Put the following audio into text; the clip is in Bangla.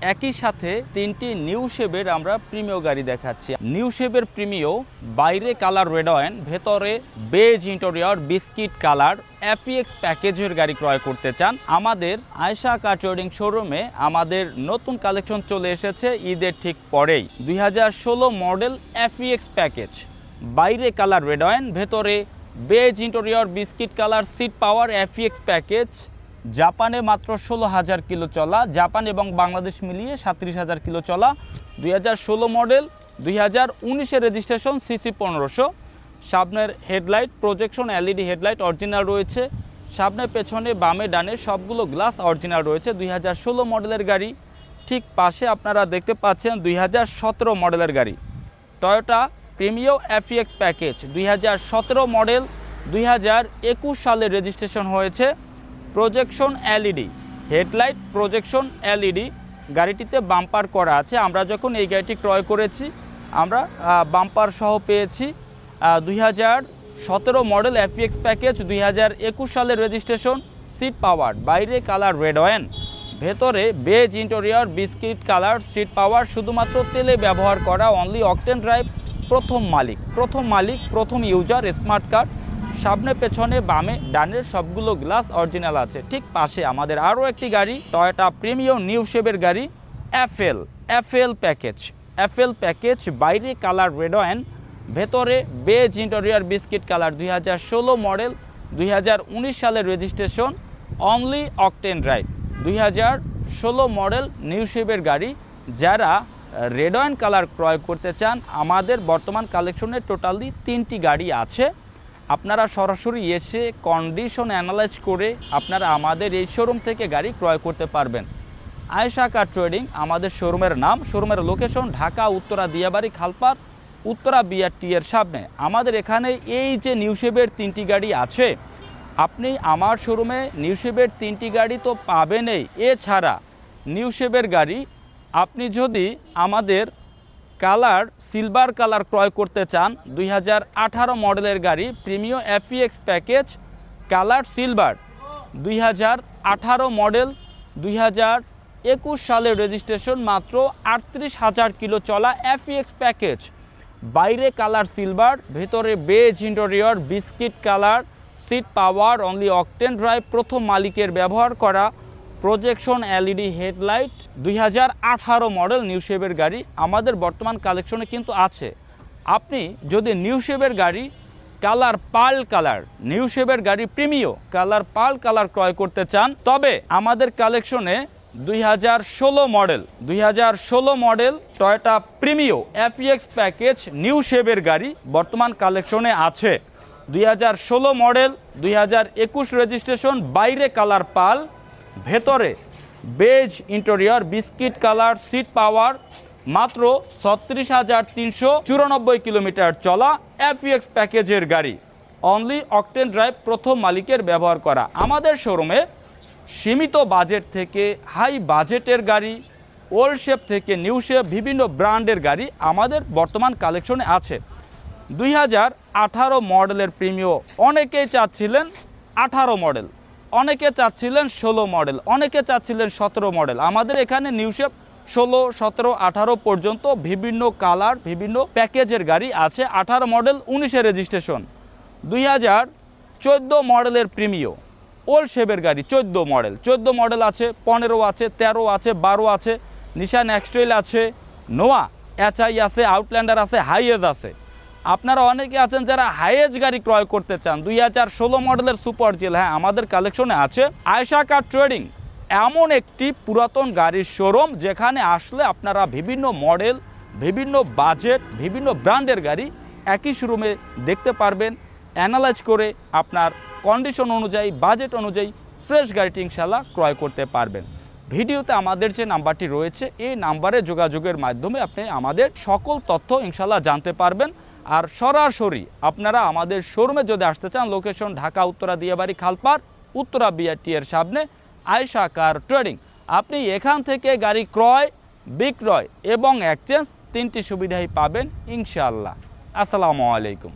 একই সাথে তিনটি নিউ শেপের আমরা প্রিমিও গাড়ি দেখাচ্ছি। নিউ শেপের প্রিমিও, বাইরে কালার রেড ওয়াইন, ভেতরে বেজ ইন্টেরিয়র বিস্কিট কালার এফইএক্স প্যাকেজের গাড়ি ক্রয় করতে চান, আমাদের আয়েশা কার ট্রেডিং শোরুমে আমাদের নতুন কালেকশন চলে এসেছে ঈদের ঠিক পরেই। 2016 মডেল এফইএক্স প্যাকেজ, বাইরে কালার রেড ওয়াইন, ভেতরে beige interior biscuit colour seat power FX package. জাপানে মাত্র 16,000 কিলো চলা, জাপান এবং বাংলাদেশ মিলিয়ে 37,000 কিলো চলা। 2016 মডেল, 2019-এর রেজিস্ট্রেশন, সিসি 1500। সামনের headlight projection LED headlight original রয়েছে, সামনে পেছনে বামে ডানে সবগুলো গ্লাস অরিজিনাল রয়েছে। 2016 মডেলের গাড়ি। ঠিক পাশে আপনারা দেখতে পাচ্ছেন 2017 মডেলের গাড়ি, Toyota Premio FX package. 2017 model, 2021 সালে রেজিস্ট্রেশন হয়েছে। Projection LED headlight, projection LED, গাড়িটিতে বাম্পার করা আছে। আমরা যখন এই গাড়িটি ক্রয় করেছি আমরা বাম্পার সহ পেয়েছি। 2017 মডেল এফইএক্স প্যাকেজ, 2021 সালের রেজিস্ট্রেশন, সিট পাওয়ার, বাইরে কালার রেড ওয়াইন, ভেতরে beige interior biscuit colour, seat power, শুধুমাত্র তেলে ব্যবহার করা, অনলি অকটেন ড্রাইভ, প্রথম মালিক, প্রথম ইউজার, স্মার্ট কার্ড। সামনে পেছনে বামে ডানের সবগুলো গ্লাস অরিজিনাল আছে। ঠিক পাশে আমাদের আরও একটি গাড়ি, টয়োটা প্রিমিও নিউ শেপের গাড়ি, এফএল প্যাকেজ, বাইরে কালার রেড ওয়াইন, ভেতরে beige interior biscuit colour. 2016 model, 2019 সালের registration, only octane drive. 2016 model new শেপের গাড়ি। যারা রেড ওয়াইন কালার ক্রয় করতে চান, আমাদের বর্তমান কালেকশনে টোটালি 3টি গাড়ি আছে। আপনারা সরাসরি এসে কন্ডিশন অ্যানালাইজ করে আপনারা আমাদের এই শোরুম থেকে গাড়ি ক্রয় করতে পারবেন। আয়েশা কার ট্রেডিং আমাদের শোরুমের নাম। শোরুমের লোকেশন ঢাকা উত্তরা দিয়াবাড়ি খালপার, উত্তরা বিআরটি এর সামনে। আমাদের এখানে এই যে নিউ শেপের 3টি গাড়ি আছে, আপনি আমার শোরুমে নিউ শেপের 3টি গাড়ি তো পাবেনই। এছাড়া নিউ শেপের গাড়ি আপনি যদি আমাদের কালার সিলভার কালার ক্রয় করতে চান, 2018 মডেলের গাড়ি, Premio FX package, colour silver, 2018 model, 2021 সালের রেজিস্ট্রেশন, মাত্র 38,000 কিলো চলা এফইএক্স প্যাকেজ, বাইরে কালার সিলভার, ভেতরে beige interior biscuit colour, seat power, only octane drive, প্রথম মালিকের ব্যবহার করা, projection LED headlight. 2018 model new শেপের গাড়ি আমাদের বর্তমান কালেকশনে কিন্তু আছে। আপনি যদি নিউ শেপের গাড়ি কালার পার্ল কালার, নিউ শেপের গাড়ি প্রিমিও কালার পার্ল কালার ক্রয় করতে চান, তবে আমাদের কালেকশনে 2016 model Toyota Premio FX package new শেপের গাড়ি বর্তমান কালেকশনে আছে। 2016 মডেল, 2021 রেজিস্ট্রেশন, বাইরে কালার পার্ল, ভেতরে beige interior biscuit colour, seat power, মাত্র 36,394 কিলোমিটার চলা এফইএক্স প্যাকেজের গাড়ি, অনলি অকটেন ড্রাইভ, প্রথম মালিকের ব্যবহার করা। আমাদের শোরুমে সীমিত বাজেট থেকে হাই বাজেটের গাড়ি, ওল্ড শেপ থেকে নিউ শেপ, বিভিন্ন ব্র্যান্ডের গাড়ি আমাদের বর্তমান কালেকশনে আছে। 2018 মডেলের প্রিমিও অনেকেই চাচ্ছিলেন 18 মডেল, অনেকে চাচ্ছিলেন 16 মডেল, অনেকে চাচ্ছিলেন 17 মডেল। আমাদের এখানে নিউ শেপ 16, 17, 18 পর্যন্ত বিভিন্ন কালার, বিভিন্ন প্যাকেজের গাড়ি আছে। 18 মডেল, 19-এর রেজিস্ট্রেশন। 2014 মডেলের প্রিমিও ওল্ড শেপের গাড়ি, 14 মডেল আছে, 15 আছে, 13 আছে, 12 আছে, নিশান এক্সট্রেল আছে, নোয়া এচআই আছে, আউটল্যান্ডার আছে, হাইএজ আছে। আপনারা অনেকে আছেন যারা হাইএজ গাড়ি ক্রয় করতে চান, 2016 মডেলের সুপার জেল, হ্যাঁ আমাদের কালেকশনে আছে। আয়েশা কার ট্রেডিং এমন একটি পুরাতন গাড়ির শোরুম যেখানে আসলে আপনারা বিভিন্ন মডেল, বিভিন্ন বাজেট, বিভিন্ন ব্র্যান্ডের গাড়ি একই শোরুমে দেখতে পারবেন। অ্যানালাইজ করে আপনার কন্ডিশন অনুযায়ী, বাজেট অনুযায়ী ফ্রেশ গাড়িটি ইনশাল্লাহ ক্রয় করতে পারবেন। ভিডিওতে আমাদের যে নাম্বারটি রয়েছে, এই নাম্বারে যোগাযোগের মাধ্যমে আপনি আমাদের সকল তথ্য ইনশাল্লাহ জানতে পারবেন। আর সরাসরি আপনারা আমাদের শোরুমে যদি আসতে চান, লোকেশন ঢাকা উত্তরা দিয়াবাড়ি খালপার, উত্তরা বিআরটি এর সামনে, আয়েশা কার ট্রেডিং। আপনি এখান থেকে গাড়ি ক্রয়, বিক্রয় এবং এক্সচেঞ্জ 3টি সুবিধাই পাবেন ইনশাআল্লাহ। আসসালামু আলাইকুম।